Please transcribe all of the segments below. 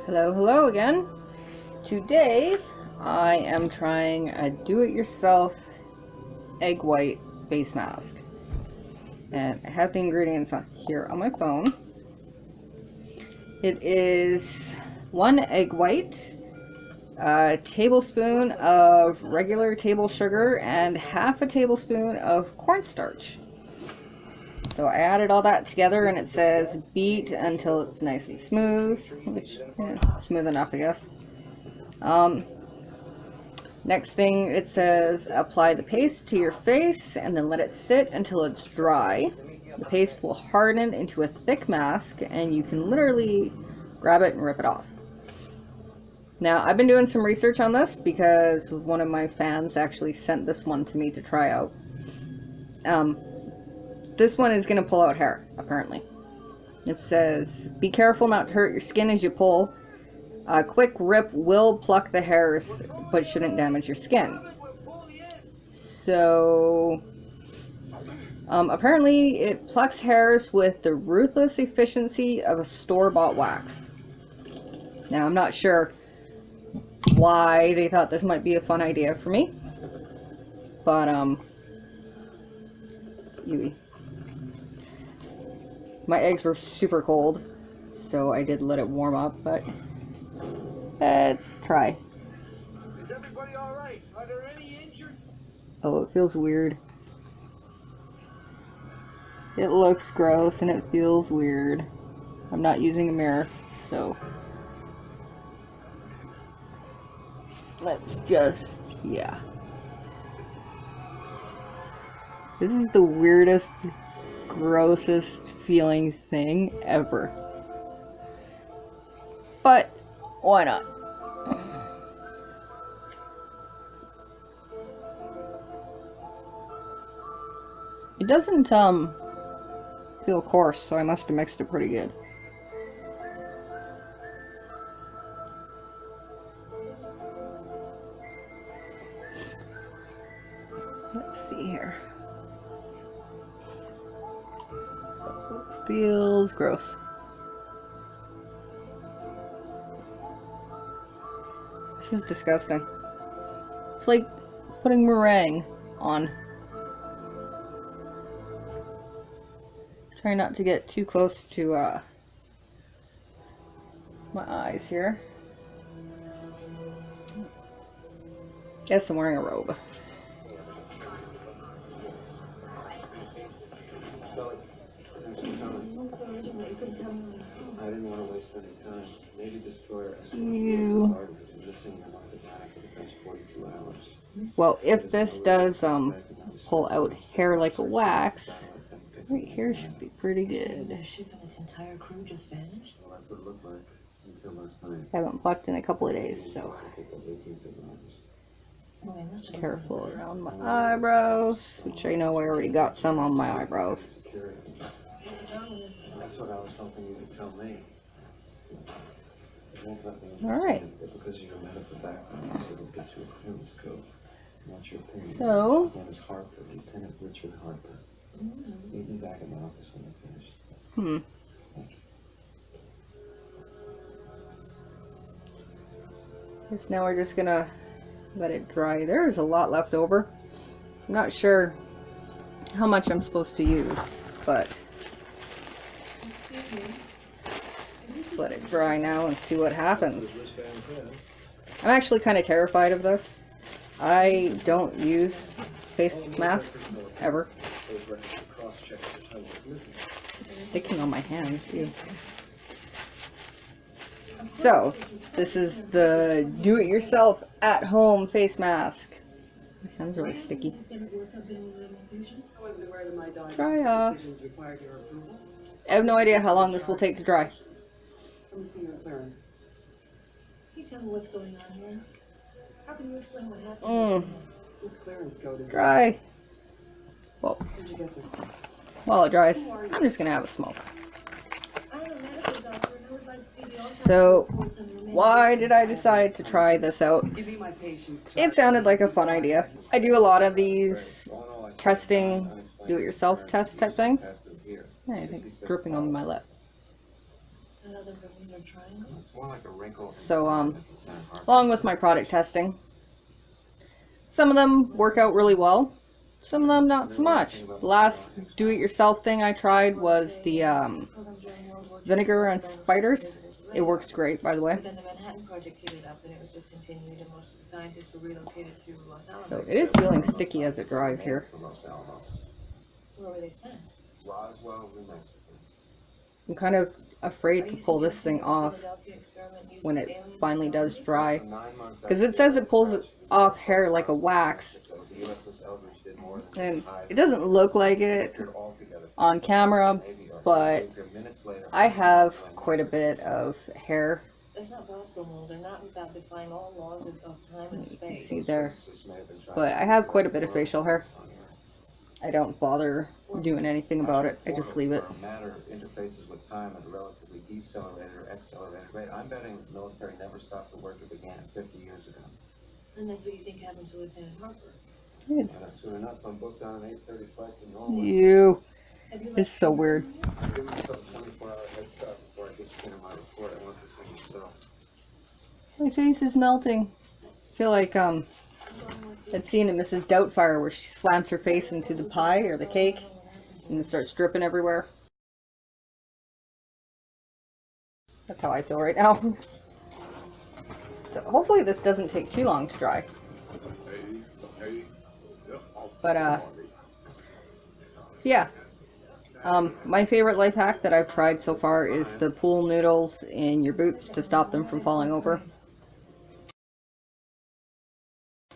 Hello again. Today I am trying a do-it-yourself egg white face mask. And I have the ingredients on here on my phone. It is 1 egg white, a tablespoon of regular table sugar, and half a tablespoon of cornstarch. So I added all that together, and it says beat until it's nice and smooth, which smooth enough, I guess. Next thing, it says apply the paste to your face and then let it sit until it's dry. The paste will harden into a thick mask, and you can literally grab it and rip it off. Now, I've been doing some research on this because one of my fans actually sent this one to me to try out. This one is going to pull out hair, apparently. It says, be careful not to hurt your skin as you pull. A quick rip will pluck the hairs, but shouldn't damage your skin. So, apparently it plucks hairs with the ruthless efficiency of a store-bought wax. Now, I'm not sure why they thought this might be a fun idea for me, but, my eggs were super cold, so I did let it warm up, but let's try. Is everybody all right? Are there any injured? Oh, it feels weird. It looks gross and it feels weird. I'm not using a mirror, so let's just, yeah. This is the weirdest, grossest feeling thing ever. But why not? It doesn't feel coarse, so I must have mixed it pretty good. Let's see here. Feels gross. This is disgusting. It's like putting meringue on. Try not to get too close to my eyes here. Guess I'm wearing a robe. I didn't want to waste any time. Maybe destroyer Well, if this does pull out hair like a wax, right here should be pretty good. The ship and its entire crew just vanished? Well, that's what it looked like until last night. Haven't plucked in a couple of days, so Well, they must have careful around my eyebrows, which I know I already got some on my eyebrows. That's what I was hoping you could tell me. Alright. Because of your medical background, it'll get you a clearance code. What's your opinion? So, His name is Harper, Lieutenant Richard Harper. Meet me back in the office when I'm finished. Guess now we're just gonna let it dry. There's a lot left over. I'm not sure how much I'm supposed to use, but just let it dry now and see what happens. I'm actually kind of terrified of this. I don't use face masks ever. It's sticking on my hands too. So, this is the do-it-yourself at-home face mask. My hands are really sticky. Dry off. I have no idea how long this will take to dry. Can you tell me what's going on here? How can you explain what happened? This clearance code is Dry. Well, Where'd you get this? while it dries, I'm just gonna have a smoke. I'm a medical doctor and I would like to see the ultrasound So, reports on your name. why did I decide to try this out? Give me my patient's chart. It sounded like a fun idea. I do a lot of these testing, do-it-yourself test type things. I think it's dripping on my lip. Another Bermuda Triangle. It's more like a wrinkle. So, along with my product testing, some of them work out really well, some of them not so much. The last do-it-yourself thing I tried was the vinegar and spiders. It works great, by the way. But then the Manhattan Project heated up and it was discontinued, and most of the scientists were relocated to Los Alamos. So it is feeling sticky as it dries here. Where were they sent? Roswell, New Mexico. I'm kind of afraid to pull this thing off when it finally does dry, because it says it pulls off hair like a wax, and it doesn't look like it on camera, but I have quite a bit of hair. That's not Bosco mold. They're not without defying all laws of time and You can space. see there, but I have quite a bit of facial hair. I don't bother doing anything about it. I just leave it. Matter interfaces with time at a relatively decelerated or accelerated rate. I'm betting the military never stopped the work it began 50 years ago. And that's what you think happened to Lieutenant Harper. Soon enough, I'm booked on an 8:30 flight to Norway. It's so weird. Give myself a 24-hour head start before I get you into my report. I want this thing still. My face is melting. I feel like that scene in Mrs. Doubtfire where she slams her face into the pie or the cake and it starts dripping everywhere. That's how I feel right now. So hopefully this doesn't take too long to dry. But yeah. My favorite life hack that I've tried so far is the pool noodles in your boots to stop them from falling over.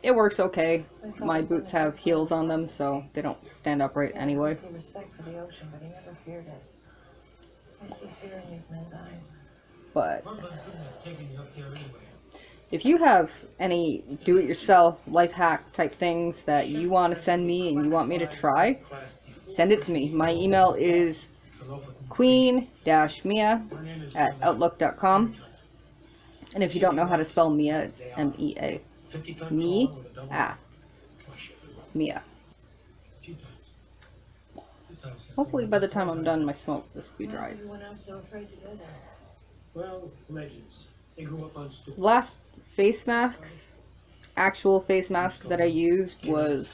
It works okay. My boots have heels on them, so they don't stand upright anyway. He respect for the ocean, but he never feared it. I see fear in these men's eyes. But if you have any do-it-yourself life hack type things that you want to send me and you want me to try, send it to me. My email is queen-mia@outlook.com. And if you don't know how to spell Mia, it's M-E-A. Mia. Hopefully by the time I'm done my smoke, this will be Why is dried. everyone else so afraid to go there? Well, legends. They grew up on stupid. The last face mask, actual face mask that I used was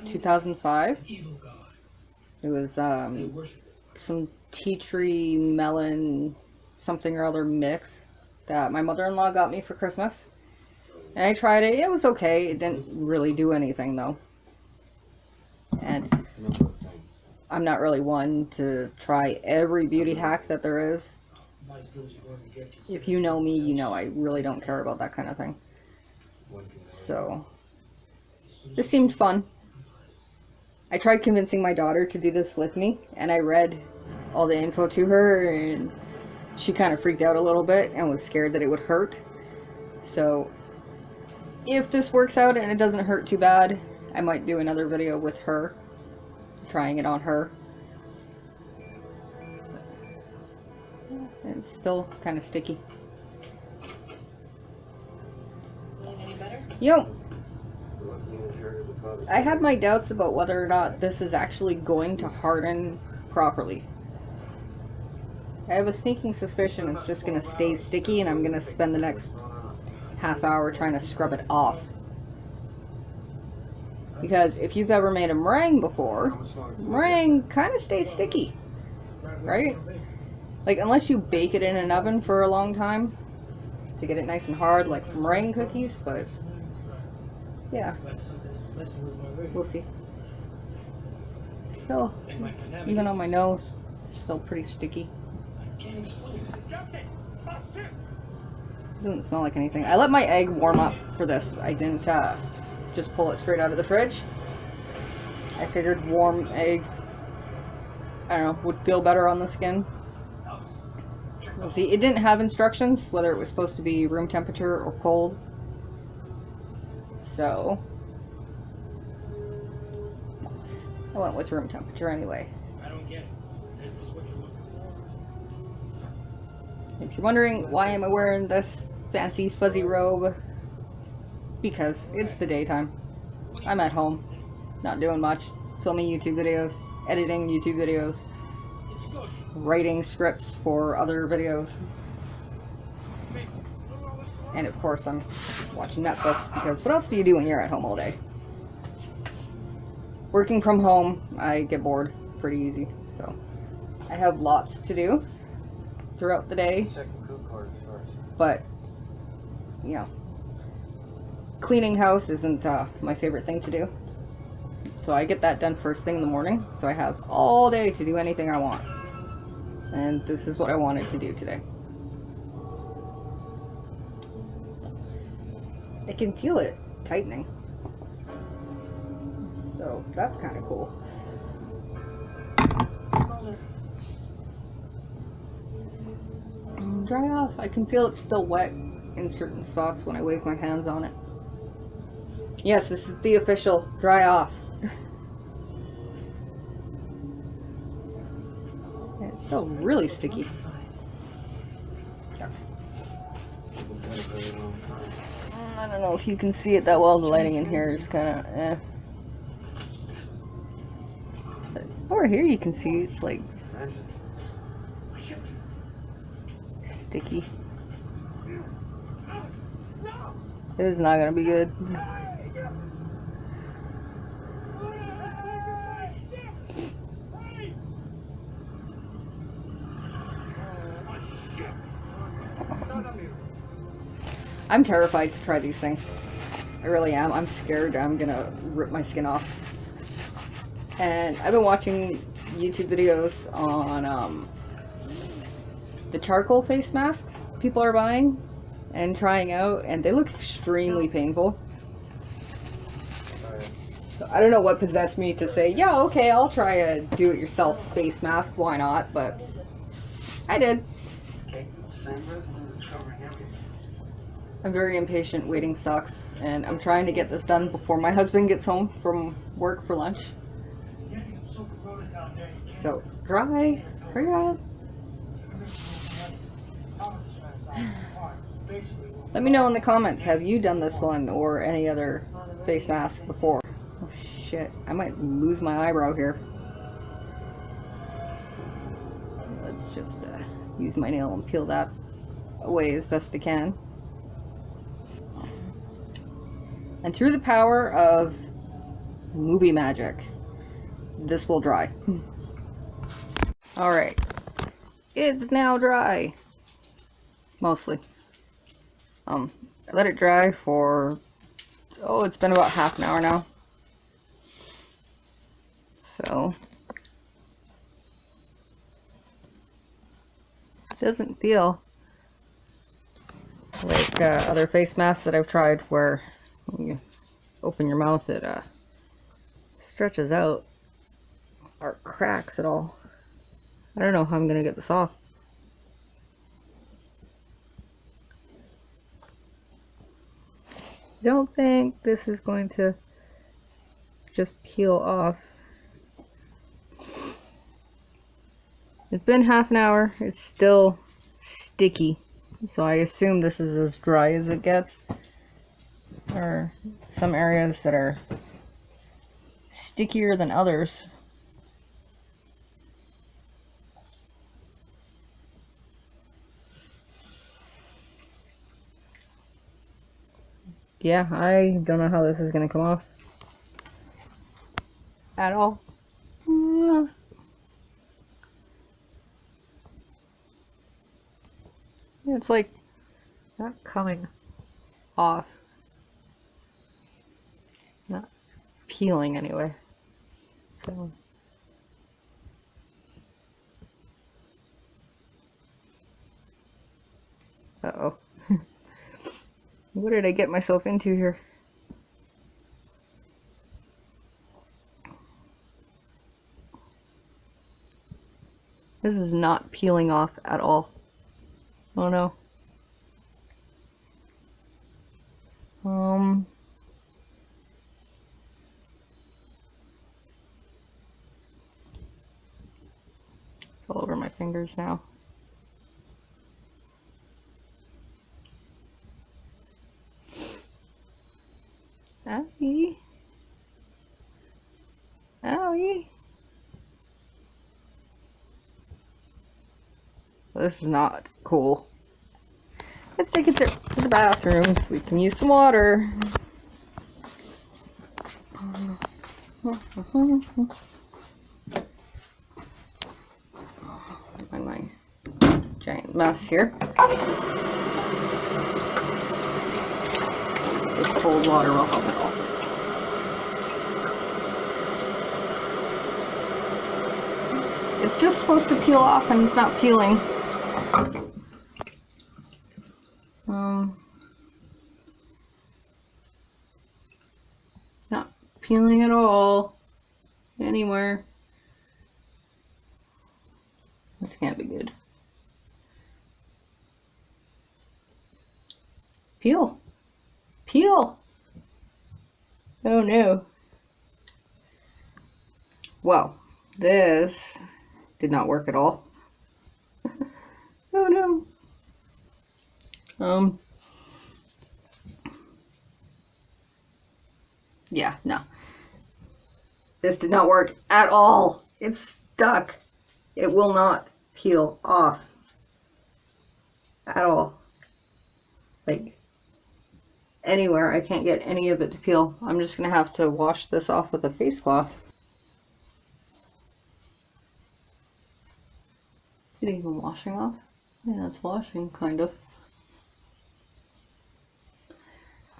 2005. Evil god. It was They worship it. some tea tree melon something or other mix that my mother-in-law got me for Christmas. And I tried it. It was okay. It didn't really do anything though. And I'm not really one to try every beauty hack that there is. If you know me, you know I really don't care about that kind of thing. So this seemed fun. I tried convincing my daughter to do this with me, and I read all the info to her, and she kind of freaked out a little bit and was scared that it would hurt. So if this works out and it doesn't hurt too bad, I might do another video with her, trying it on her. It's still kind of sticky. Any better? Yo, I had my doubts about whether or not this is actually going to harden properly. I have a sneaking suspicion it's just going to stay sticky and I'm going to spend the next half hour trying to scrub it off. Because if you've ever made a meringue before, meringue kind of stays sticky, right? Like, unless you bake it in an oven for a long time to get it nice and hard like meringue cookies, but yeah, we'll see. Still, even on my nose, still pretty sticky. Doesn't smell like anything. I let my egg warm up for this. I didn't just pull it straight out of the fridge. I figured warm egg, I don't know, would feel better on the skin. We'll see. It didn't have instructions whether it was supposed to be room temperature or cold. So I went with room temperature anyway. I don't get it. This is what you're looking for. If you're wondering why am I wearing this fancy fuzzy robe, because it's the daytime. I'm at home, not doing much, filming YouTube videos, editing YouTube videos. writing scripts for other videos. And of course I'm watching Netflix, because what else do you do when you're at home all day? Working from home, I get bored pretty easy, so I have lots to do throughout the day. But, you know, cleaning house isn't my favorite thing to do. So I get that done first thing in the morning, so I have all day to do anything I want. And this is what I wanted to do today. I can feel it tightening. So that's kind of cool. Dry off. I can feel it's still wet in certain spots when I wave my hands on it. Yes, this is the official dry off. It's still really sticky. I don't know if you can see it that well. The lighting in here is kind of eh. But over here you can see it's like sticky. It is not gonna be good. I'm terrified to try these things. I really am. I'm scared I'm gonna rip my skin off. And I've been watching YouTube videos on the charcoal face masks people are buying and trying out, and they look extremely painful. So I don't know what possessed me to say, yeah, okay, I'll try a do-it-yourself face mask, why not? But I did. I'm very impatient. Waiting sucks, and I'm trying to get this done before my husband gets home from work for lunch. So, dry, hurry up. Let me know in the comments, have you done this one or any other face mask before? Oh shit, I might lose my eyebrow here. Let's just use my nail and peel that away as best I can. And through the power of movie magic, this will dry. Alright, it's now dry. Mostly. I let it dry for, oh, it's been about half an hour now. So, it doesn't feel like other face masks that I've tried where when you open your mouth it stretches out or cracks at all. I don't know how I'm gonna get this off. I don't think this is going to just peel off. It's been half an hour. It's still sticky, so I assume this is as dry as it gets. There are some areas that are stickier than others. Yeah, I don't know how this is going to come off at all. It's like not coming off. Not peeling anyway. So uh-oh. What did I get myself into here? This is not peeling off at all. Oh no. It's all over my fingers now. Owie. Owie. this is not cool. Let's take it to the bathroom so we can use some water. Find my giant mess here. This cold water will help it all. It's just supposed to peel off and it's not peeling. Not peeling at all. Anywhere. This can't be good. Peel. Peel. Oh no. Well, this did not work at all. Oh no. Yeah, no. This did not work at all. It's stuck. It will not peel off. At all. Like, anywhere. I can't get any of it to peel. I'm just gonna have to wash this off with a face cloth. Is it even washing off? Yeah, it's washing, kind of.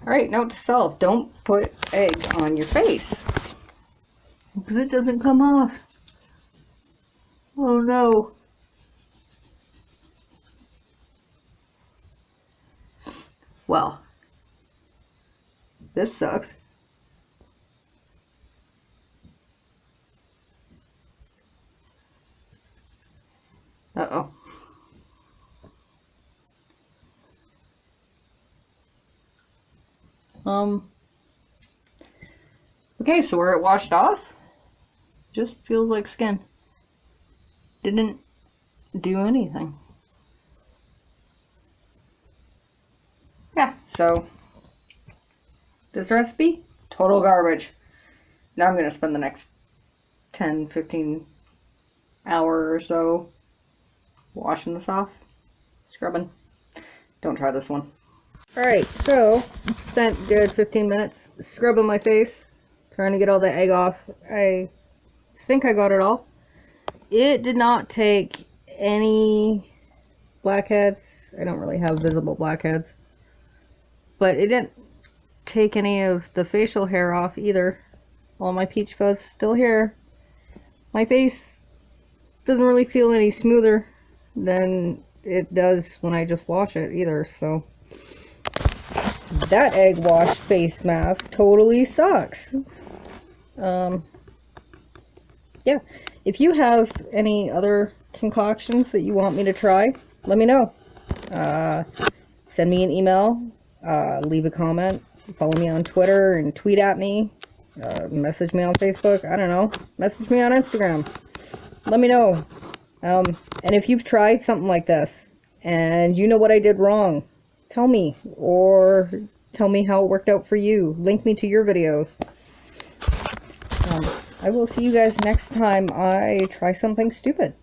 Alright, note to self, don't put egg on your face. Because it doesn't come off. Oh no. Well, this sucks. Uh-oh. Okay, so where it washed off, just feels like skin. Didn't do anything. Yeah, so this recipe, total garbage. Now I'm gonna spend the next 10-15 hour or so washing this off, scrubbing. Don't try this one. Alright, so spent a good 15 minutes scrubbing my face, trying to get all the egg off. I think I got it all. It did not take any blackheads. I don't really have visible blackheads. But it didn't take any of the facial hair off either. All my peach fuzz still here. My face doesn't really feel any smoother than it does when I just wash it either, so that egg wash face mask totally sucks. Yeah, if you have any other concoctions that you want me to try, let me know. Send me an email, leave a comment, follow me on Twitter and tweet at me, message me on Facebook, I don't know, message me on Instagram. Let me know. And if you've tried something like this and you know what I did wrong, tell me, or tell me how it worked out for you. Link me to your videos. I will see you guys next time I try something stupid.